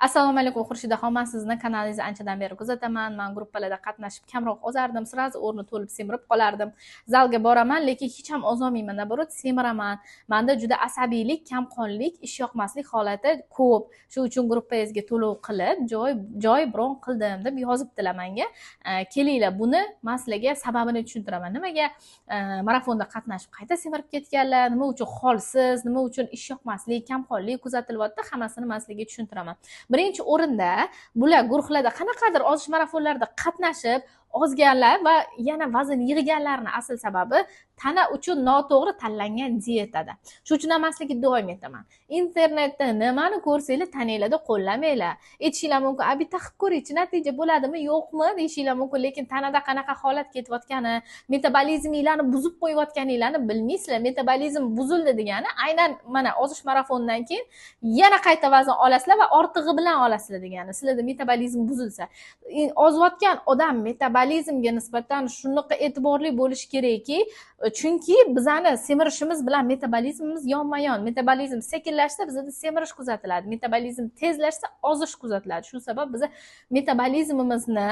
Assalomu alaykum, Xurshida man sizni kanalingizni anchadan beri kuzataman. Men gruppalarda qatnashib kamroq ozardim, sirazi o'rni to'lib semirib qolardim. Zalga boraman, lekin hech ham ozolmayman, naborot semiraman. Menda juda asabiylik, kamqonlik, ish yoqmaslik holati ko'p. Shu uchun gruppangizga to'lov qilib, joy bron qildim deb yozibdilar menga. Kelinglar, buni men sizlarga sababini tushuntiraman. Nimaga marafonda qatnashib qayta semirib ketganlar, nima uchun holsiz, nima uchun ish yoqmaslik, kamqonlik kuzatilyapti, hammasini men sizlarga tushuntiraman. Birinchi o'rinda bular guruhlarda qanaqadir ozish marafonlarida qatnashib ozganlar va yana vazn yig'ganlarning asl sababi tana uchun noto'g'ri tanlangan dietada. Shuning uchun ham sizlarga davom etaman. Internetda nimani ko'rsanglar tananglarda qo'llamanglar. Aytishinglar mumkin, "Bitta qilib ko'ringchi, natija bo'ladimi, yo'qmi?" deyishinglar mumkin, lekin tanada qanaqa holat ketayotgani, metabolizminglarni buzib qo'yayotganinglarni bilmaysizlar. Metabolizm buzildi degani aynan mana ozish marafonidan keyin yana qayta vazn olasizlar va ortig'i bilan olasizlar degani. Sizlarda metabolizm buzilsa, ozayotgan odam metabolizmga nisbatan shunaqa e'tiborli bo'lish kerakki, chunki bizani semirishimiz bilan metabolizmimiz yonma-yon. Metabolizm sekinlashsa bizda semirish kuzatiladi. Metabolizm tezlashsa ozish kuzatiladi. Shu sabab biz metabolizmimizni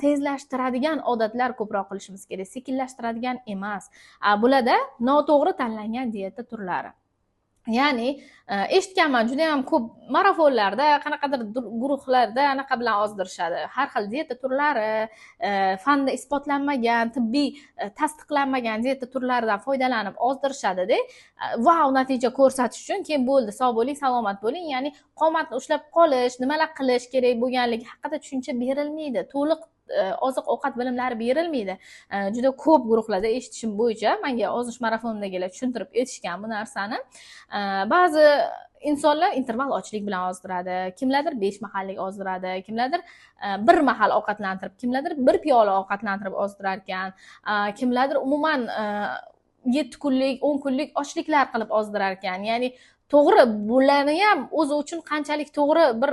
tezlashtiradigan odatlar ko'proq qilishimiz kerak, sekinlashtiradigan emas. Bularda noto'g'ri tanlangan dieta turlari. Ya'ni eshitganman juda ham ko'p marafonlarda, qanaqadir guruhlarda anaqa bilan ozdirishadi. Har xil dieta turlari, fanda isbotlanmagan, tibbiy tasdiqlanmagan dieta turlaridan foydalanib ozdirishadi-da. Vau, natija ko'rsatish uchun keyin bo'ldi, sog' bo'ling, salomat bo'ling. Ya'ni qomatni ushlab qolish, nimalar qilish kerak bo'lganligi haqida tushuncha berilmaydi. To'liq oziq ovqat bilimlari berilmaydi. Juda ko'p guruhlarda eshitishim bo'yicha menga ozish marafonidagilar tushuntirib etishgan bu narsani. Ba'zi insonlar interval ochlik bilan ozdiradi, kimlardir 5 mahallik ozdiradi, kimlardir bir mahal ovqatlantirib, kimlardir bir piyola ovqatlantirib ozdirar ekan, kimlardir umuman 7 kunlik, 10 kunlik ochliklar qilib ozdirar ekan. Ya'ni to'g'ri, bularni ham o'zi uchun qanchalik to'g'ri bir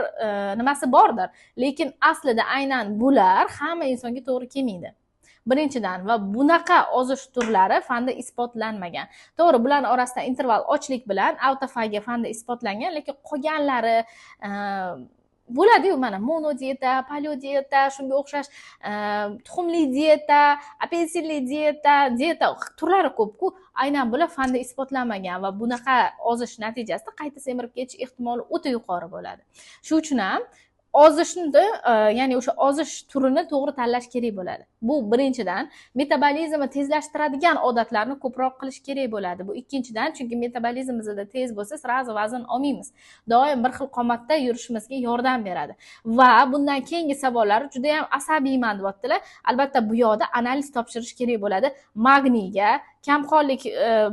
nimasi bordir, lekin aslida aynan bular hamma insonga to'g'ri kelmaydi. Birinchidan, va bunaqa ozish turlari fanda isbotlanmagan. To'g'ri, bularning orasida interval ochlik bilan autofagiya fanda isbotlangan, lekin qolganlari bo'ladi-yu, mana mono dieta, paleo dieta, shunga o'xshash tuxumli dieta, apelsinli dieta turlari ko'p-ku. Aynan bular fanda isbotlanmagan va bunaqa ozish natijasida qayta semirib ketish ehtimoli o'ta yuqori bo'ladi. Shu uchun ham ozishni, ya'ni o'sha ozish turini to'g'ri tanlash kerak bo'ladi. Bu birinchidan, metabolizmni tezlashtiradigan odatlarni ko'proq qilish kerak bo'ladi. Bu ikkinchidan, chunki metabolizmimizda tez bo'lsa, sirazi vazn olmaymiz. Doim bir xil qomatda yurishimizga yordam beradi. Va bundan keyingi savollari juda ham asabiyman deyaptilar. Albatta bu yoqda analiz topshirish kerak bo'ladi. Magniyga, kamqonlik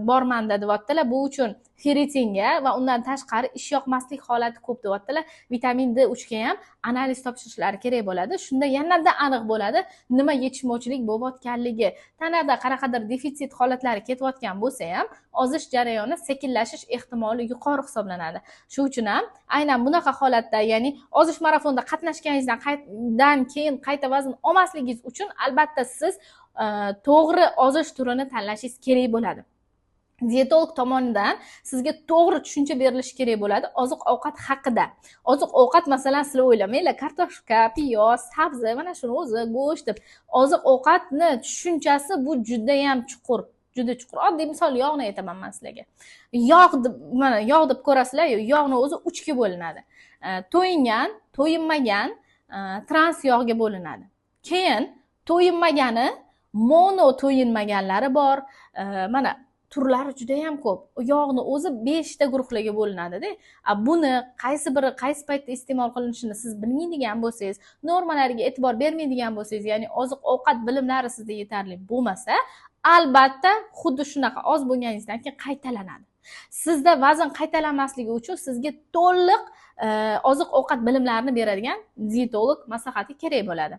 bormanda deyaptilar. Bu uchun ferritinga va undan tashqari ish yoqmaslik holati ko'p deyaptilar. Vitamin D3 ga ham analiz topshirishlari kerak bo'ladi. Shunda yanada aniq bo'ladi nima yetishmovchilik bo'layotganligi. Tanada qanaqadir defitsit holatlari ketayotgan bo'lsa ham, ozish jarayoni sekinlashish ehtimoli yuqori hisoblanadi. Shu uchun ham aynan bunaqa holatda, ya'ni ozish marafonida qatnashganingizdan keyin qayta vazn olmasligingiz uchun albatta siz to'g'ri ozish turini tanlashingiz kerak bo'ladi. Dietolog tomonidan sizga to'g'ri tushuncha berilishi kerak bo'ladi oziq ovqat haqida. Oziq ovqat, masalan, sizlar o'ylamanglar, kartoshka, piyoz, sabzi, mana shuni o'zi, go'sht deb. Oziq ovqatni tushunchasi bu juda ham chuqur. Juda chuqur. Oddiy misol yog'ni aytaman men sizlarga. Mana yog' deb ko'rasizlar, yog'ni o'zi 3 ga bo'linadi. To'yingan, to'yinmagan, trans yog'ga bo'linadi. Keyin to'yinmagani, mono to'yinmaganlari bor. Mana turlari juda ham ko'p. Yog'ni o'zi 5 ta guruhlarga bo'linadi-da. Buni qaysi biri qaysi paytda iste'mol qilinishini siz bilmaydigan bo'lsangiz, normalariga e'tibor bermaydigan bo'lsangiz, ya'ni oziq ovqat bilimlari sizda yetarli bo'lmasa, albatta xuddi shunaqa oz bo'lganingizdan keyin qaytalanadi. Sizda vazn qaytalanmasligi uchun sizga to'liq oziq ovqat bilimlarini beradigan dietolog maslahati kerak bo'ladi.